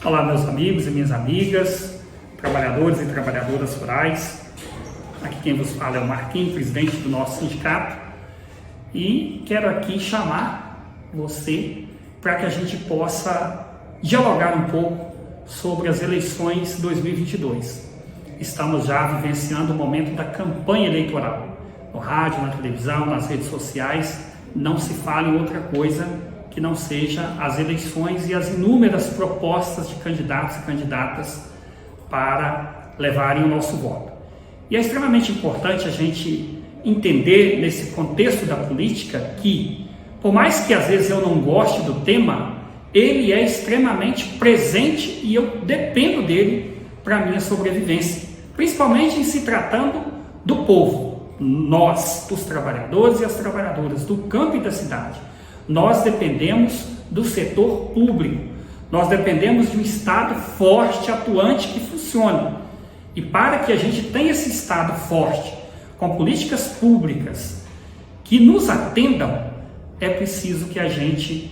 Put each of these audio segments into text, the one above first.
Olá, meus amigos e minhas amigas, trabalhadores e trabalhadoras rurais. Aqui quem vos fala é o Marquinhos, presidente do nosso sindicato, e quero aqui chamar você para que a gente possa dialogar um pouco sobre as eleições 2022. Estamos já vivenciando o momento da campanha eleitoral. No rádio, na televisão, nas redes sociais, não se fala em outra coisa que não seja as eleições e as inúmeras propostas de candidatos e candidatas para levarem o nosso voto. E é extremamente importante a gente entender nesse contexto da política que, por mais que às vezes eu não goste do tema, ele é extremamente presente e eu dependo dele para a minha sobrevivência, principalmente em se tratando do povo, nós, os trabalhadores e as trabalhadoras do campo e da cidade. Nós dependemos do setor público, nós dependemos de um Estado forte, atuante, que funcione. E para que a gente tenha esse Estado forte, com políticas públicas que nos atendam, é preciso que a gente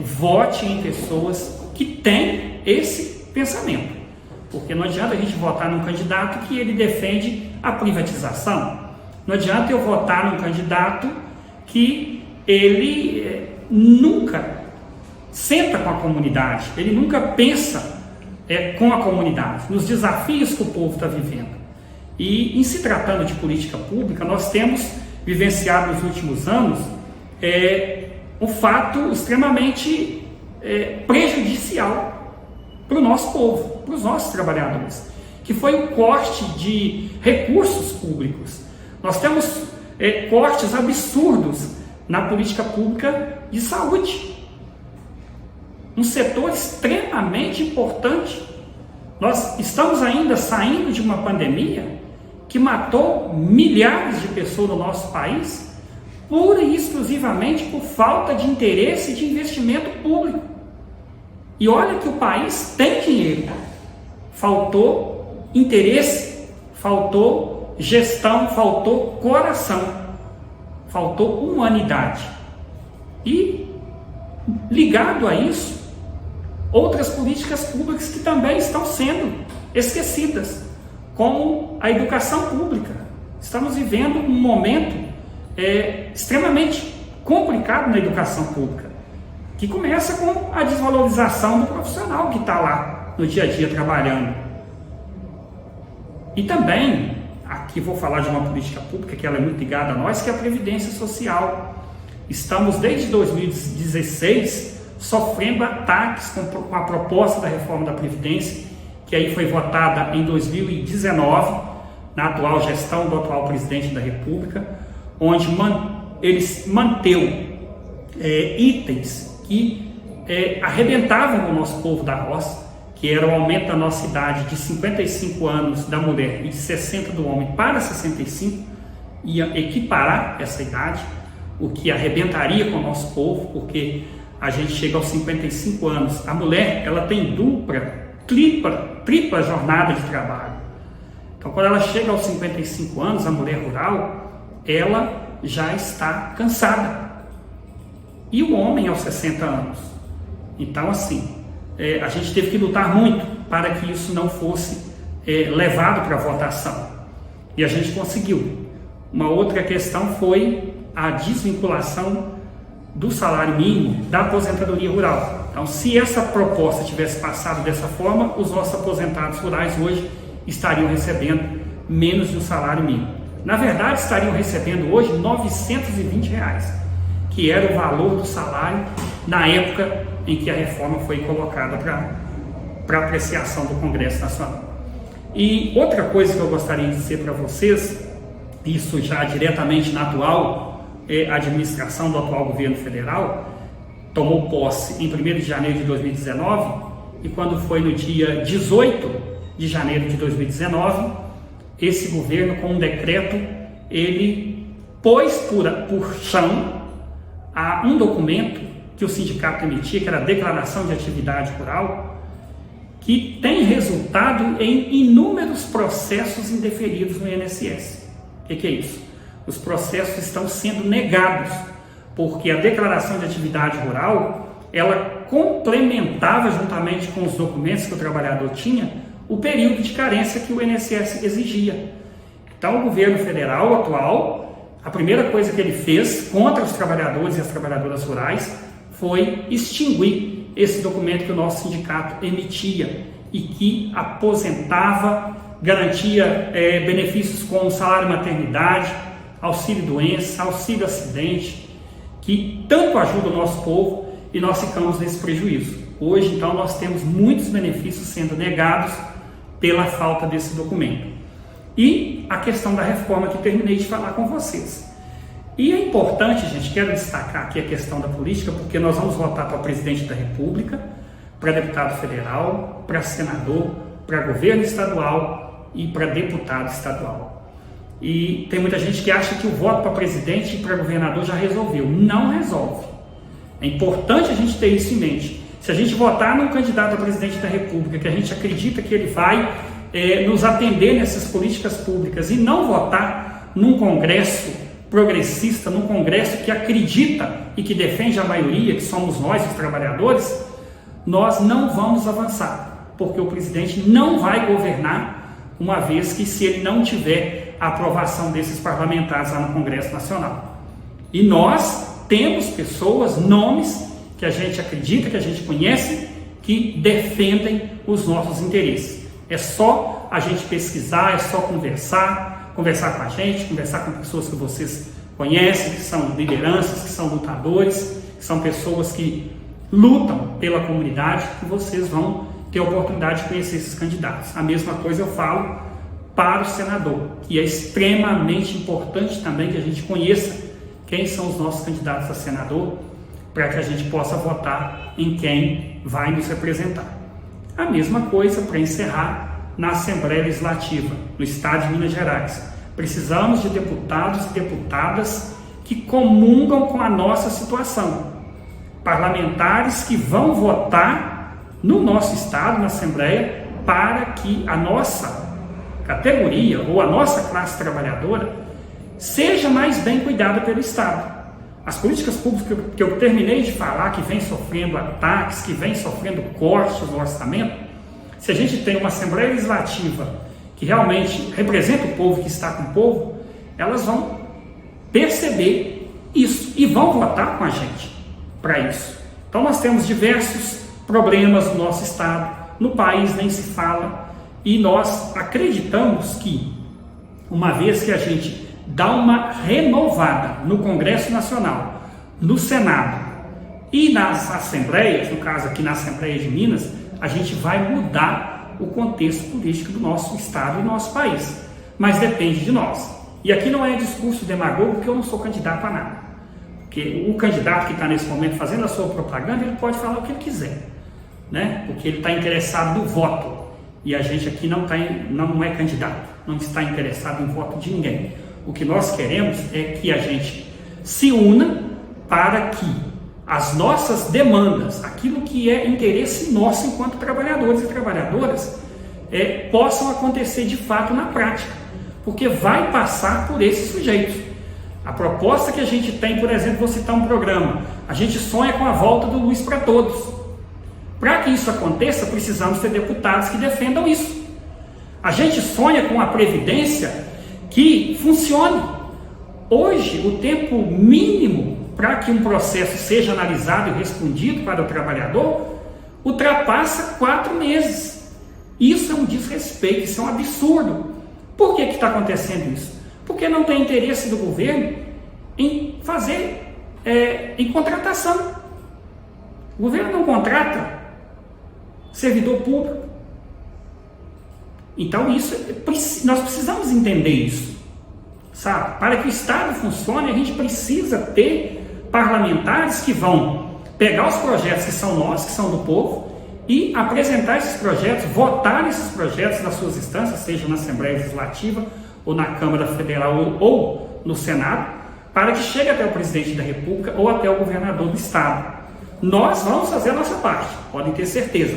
vote em pessoas que têm esse pensamento. Porque não adianta a gente votar num candidato que ele defende a privatização. Não adianta eu votar num candidato que ele nunca senta com a comunidade, ele nunca pensa com a comunidade, nos desafios que o povo está vivendo. E em se tratando de política pública, nós temos vivenciado nos últimos anos um fato extremamente prejudicial para o nosso povo, para os nossos trabalhadores, que foi o corte de recursos públicos. Nós temos cortes absurdos na política pública de saúde, um setor extremamente importante. Nós estamos ainda saindo de uma pandemia que matou milhares de pessoas no nosso país, pura e exclusivamente por falta de interesse e de investimento público. E olha que o país tem dinheiro, faltou interesse, faltou gestão, faltou coração, faltou humanidade. E ligado a isso, outras políticas públicas que também estão sendo esquecidas, como a educação pública. Estamos vivendo um momento extremamente complicado na educação pública, que começa com a desvalorização do profissional que está lá no dia a dia trabalhando. E também, aqui vou falar de uma política pública que ela é muito ligada a nós, que é a Previdência Social. Estamos desde 2016 sofrendo ataques com a proposta da reforma da Previdência, que aí foi votada em 2019, na atual gestão do atual presidente da República, onde eles manteu itens que arrebentavam o nosso povo da roça, que era o aumento da nossa idade de 55 anos da mulher e de 60 do homem para 65, ia equiparar essa idade, o que arrebentaria com o nosso povo, porque a gente chega aos 55 anos, a mulher ela tem tripla jornada de trabalho. Então, quando ela chega aos 55 anos, a mulher rural, ela já está cansada. E o homem aos 60 anos. Então, assim, a gente teve que lutar muito para que isso não fosse levado para votação. E a gente conseguiu. Uma outra questão foi a desvinculação do salário mínimo da aposentadoria rural. Então, se essa proposta tivesse passado dessa forma, os nossos aposentados rurais hoje estariam recebendo menos de um salário mínimo. Na verdade, estariam recebendo hoje R$ 920, que era o valor do salário na época em que a reforma foi colocada para apreciação do Congresso Nacional. E outra coisa que eu gostaria de dizer para vocês, isso já diretamente na atual administração do atual governo federal, tomou posse em 1º de janeiro de 2019, e quando foi no dia 18 de janeiro de 2019, esse governo, com um decreto, ele pôs por chão um documento que o sindicato emitia, que era a Declaração de Atividade Rural, que tem resultado em inúmeros processos indeferidos no INSS. O que é isso? Os processos estão sendo negados, porque a Declaração de Atividade Rural, ela complementava, juntamente com os documentos que o trabalhador tinha, o período de carência que o INSS exigia. Então, o governo federal atual, a primeira coisa que ele fez contra os trabalhadores e as trabalhadoras rurais foi extinguir esse documento que o nosso sindicato emitia e que aposentava, garantia benefícios como salário maternidade, auxílio-doença, auxílio-acidente, que tanto ajuda o nosso povo, e nós ficamos nesse prejuízo. Hoje, então, nós temos muitos benefícios sendo negados pela falta desse documento. E a questão da reforma que terminei de falar com vocês. E é importante, gente, quero destacar aqui a questão da política, porque nós vamos votar para presidente da República, para deputado federal, para senador, para governo estadual e para deputado estadual. E tem muita gente que acha que o voto para presidente e para governador já resolveu. Não resolve. É importante a gente ter isso em mente. Se a gente votar num candidato a presidente da República, que a gente acredita que ele vai nos atender nessas políticas públicas, e não votar num Congresso progressista, num Congresso que acredita e que defende a maioria, que somos nós, os trabalhadores, nós não vamos avançar, porque o presidente não vai governar, uma vez que se ele não tiver a aprovação desses parlamentares lá no Congresso Nacional. E nós temos pessoas, nomes, que a gente acredita, que a gente conhece, que defendem os nossos interesses. É só a gente pesquisar, é só conversar com a gente, conversar com pessoas que vocês conhecem, que são lideranças, que são lutadores, que são pessoas que lutam pela comunidade, que vocês vão ter a oportunidade de conhecer esses candidatos. A mesma coisa eu falo para o senador, que é extremamente importante também que a gente conheça quem são os nossos candidatos a senador, para que a gente possa votar em quem vai nos representar. A mesma coisa, para encerrar, na Assembleia Legislativa, no Estado de Minas Gerais. Precisamos de deputados e deputadas que comungam com a nossa situação. Parlamentares que vão votar no nosso Estado, na Assembleia, para que a nossa categoria ou a nossa classe trabalhadora seja mais bem cuidada pelo Estado. As políticas públicas que eu terminei de falar, que vem sofrendo ataques, que vem sofrendo cortes no orçamento, se a gente tem uma Assembleia Legislativa que realmente representa o povo, que está com o povo, elas vão perceber isso e vão votar com a gente para isso. Então nós temos diversos problemas no nosso Estado, no país nem se fala, e nós acreditamos que, uma vez que a gente dá uma renovada no Congresso Nacional, no Senado e nas Assembleias, no caso aqui na Assembleia de Minas, a gente vai mudar o contexto político do nosso Estado e do nosso país. Mas depende de nós. E aqui não é discurso demagogo, porque eu não sou candidato a nada. Porque o candidato que está nesse momento fazendo a sua propaganda, ele pode falar o que ele quiser, né? Porque ele está interessado no voto. E a gente aqui não é candidato, não está interessado em voto de ninguém. O que nós queremos é que a gente se una para que as nossas demandas, aquilo que é interesse nosso enquanto trabalhadores e trabalhadoras, possam acontecer de fato na prática, porque vai passar por esses sujeitos. A proposta que a gente tem, por exemplo, vou citar um programa, a gente sonha com a volta do Luz para Todos. Para que isso aconteça, precisamos ter deputados que defendam isso. A gente sonha com a Previdência que funcione. Hoje, o tempo mínimo para que um processo seja analisado e respondido para o trabalhador ultrapassa 4 meses. Isso é um desrespeito, isso é um absurdo. Por que está acontecendo isso? Porque não tem interesse do governo em fazer, em contratação. O governo não contrata servidor público. Então nós precisamos entender isso, sabe? Para que o Estado funcione, a gente precisa ter parlamentares que vão pegar os projetos que são nossos, que são do povo, e apresentar esses projetos, votar esses projetos nas suas instâncias, seja na Assembleia Legislativa, ou na Câmara Federal, ou no Senado, para que chegue até o presidente da República ou até o governador do Estado. Nós vamos fazer a nossa parte, podem ter certeza.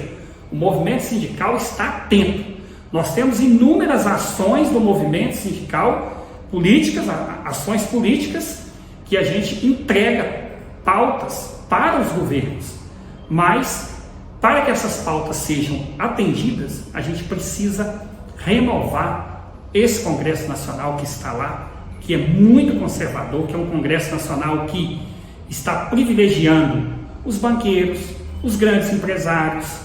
O movimento sindical está atento. Nós temos inúmeras ações do movimento sindical, políticas, ações políticas, que a gente entrega pautas para os governos, Mas, para que essas pautas sejam atendidas, a gente precisa renovar esse Congresso Nacional que está lá, que é muito conservador, que é um Congresso Nacional que está privilegiando os banqueiros, os grandes empresários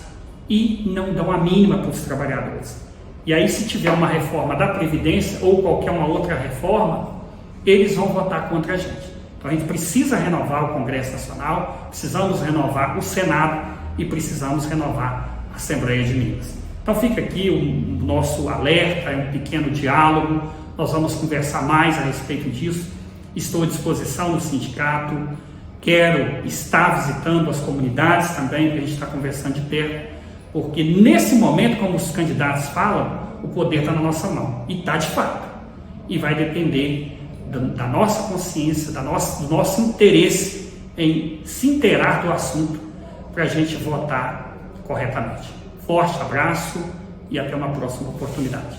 e não dão a mínima para os trabalhadores. E aí, se tiver uma reforma da Previdência ou qualquer uma outra reforma, eles vão votar contra a gente. Então a gente precisa renovar o Congresso Nacional, precisamos renovar o Senado e precisamos renovar a Assembleia de Minas. Então fica aqui o nosso alerta, é um pequeno diálogo, nós vamos conversar mais a respeito disso. Estou à disposição no sindicato, quero estar visitando as comunidades também, que a gente está conversando de perto, porque nesse momento, como os candidatos falam, o poder está na nossa mão, e está de fato, e vai depender da nossa consciência, do nosso interesse em se inteirar do assunto para a gente votar corretamente. Forte abraço e até uma próxima oportunidade.